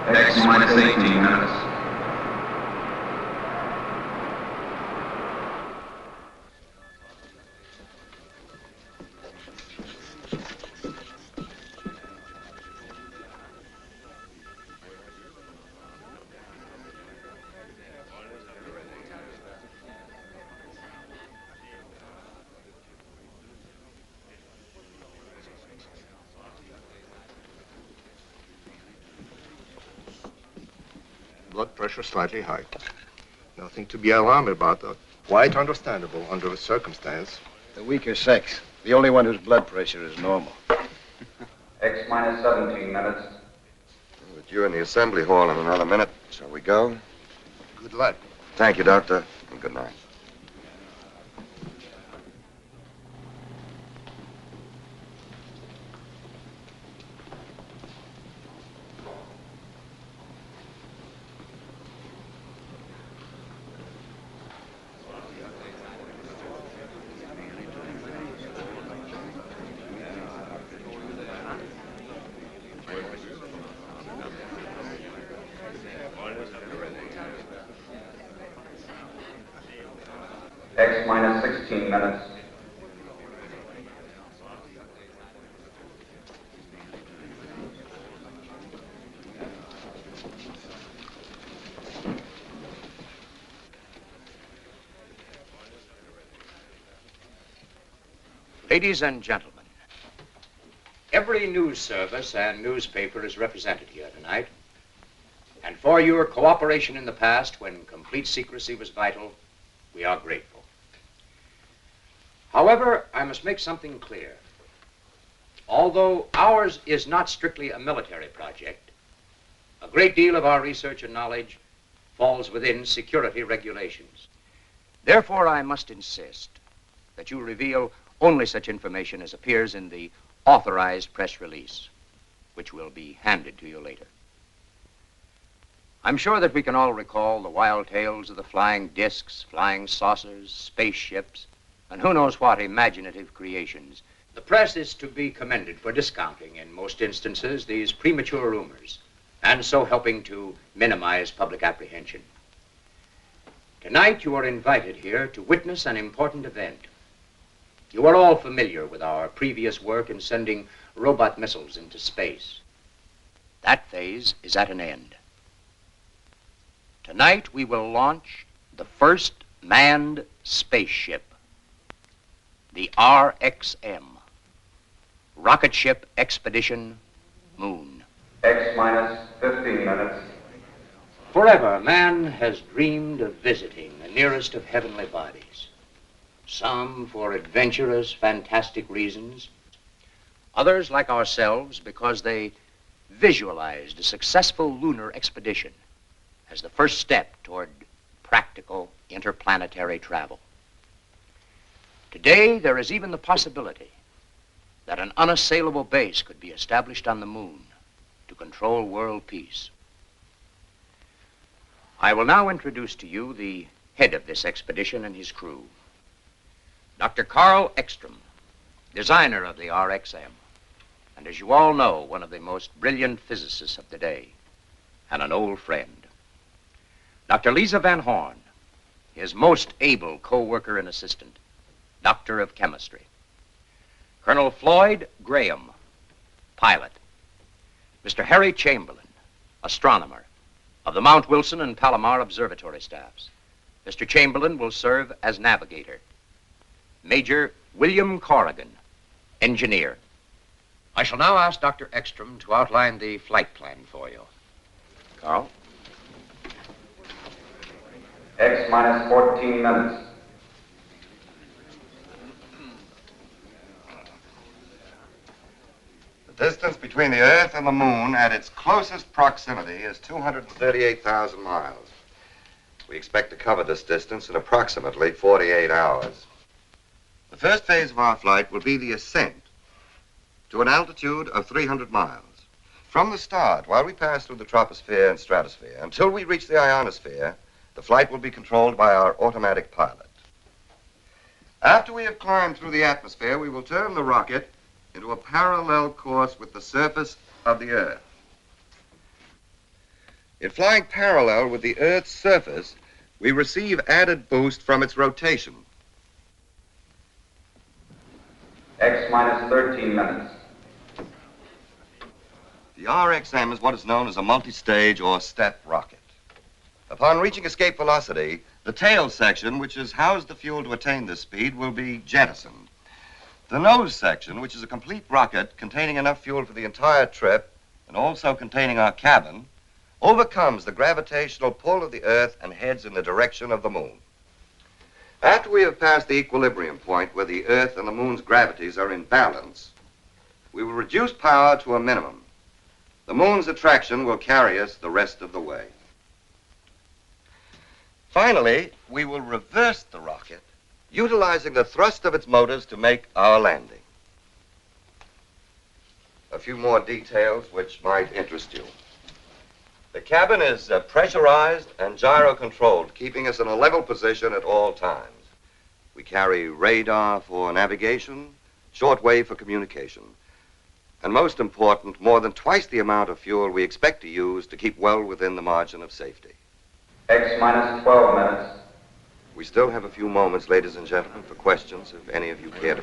X minus 18 minutes. Blood pressure slightly high. Nothing to be alarmed about, though. Quite understandable under the circumstance. The weaker sex. The only one whose blood pressure is normal. X minus 17 minutes. But you're in the assembly hall in another minute. Shall we go? Good luck. Thank you, Doctor, and good night. X minus 16 minutes. Ladies and gentlemen, every news service and newspaper is represented here tonight. And for your cooperation in the past, when complete secrecy was vital, we are grateful. However, I must make something clear. Although ours is not strictly a military project, a great deal of our research and knowledge falls within security regulations. Therefore, I must insist that you reveal only such information as appears in the authorized press release, which will be handed to you later. I'm sure that we can all recall the wild tales of the flying discs, flying saucers, spaceships, and who knows what imaginative creations. The press is to be commended for discounting, in most instances, these premature rumors, and so helping to minimize public apprehension. Tonight, you are invited here to witness an important event. You are all familiar with our previous work in sending robot missiles into space. That phase is at an end. Tonight, we will launch the first manned spaceship, the RXM, Rocketship Expedition Moon. X minus 15 minutes. Forever, man has dreamed of visiting the nearest of heavenly bodies. Some for adventurous, fantastic reasons. Others, like ourselves, because they visualized a successful lunar expedition as the first step toward practical interplanetary travel. Today, there is even the possibility that an unassailable base could be established on the moon to control world peace. I will now introduce to you the head of this expedition and his crew, Dr. Carl Ekstrom, designer of the RXM, and as you all know, one of the most brilliant physicists of the day, and an old friend. Dr. Lisa Van Horn, his most able co-worker and assistant, Doctor of Chemistry. Colonel Floyd Graham, pilot. Mr. Harry Chamberlain, astronomer, of the Mount Wilson and Palomar Observatory staffs. Mr. Chamberlain will serve as navigator. Major William Corrigan, engineer. I shall now ask Dr. Ekstrom to outline the flight plan for you. Carl? X minus 14 minutes. The distance between the Earth and the Moon at its closest proximity is 238,000 miles. We expect to cover this distance in approximately 48 hours. The first phase of our flight will be the ascent to an altitude of 300 miles. From the start, while we pass through the troposphere and stratosphere, until we reach the ionosphere, the flight will be controlled by our automatic pilot. After we have climbed through the atmosphere, we will turn the rocket into a parallel course with the surface of the Earth. In flying parallel with the Earth's surface, we receive added boost from its rotation. X minus 13 minutes. The RXM is what is known as a multi-stage or step rocket. Upon reaching escape velocity, the tail section, which has housed the fuel to attain this speed, will be jettisoned. The nose section, which is a complete rocket containing enough fuel for the entire trip and also containing our cabin, overcomes the gravitational pull of the Earth and heads in the direction of the moon. After we have passed the equilibrium point where the Earth and the moon's gravities are in balance, we will reduce power to a minimum. The moon's attraction will carry us the rest of the way. Finally, we will reverse the rocket, utilizing the thrust of its motors to make our landing. A few more details which might interest you. The cabin is pressurized and gyro-controlled, keeping us in a level position at all times. We carry radar for navigation, shortwave for communication, and most important, more than twice the amount of fuel we expect to use to keep well within the margin of safety. X minus 12 minutes. We still have a few moments, ladies and gentlemen, for questions, if any of you care to.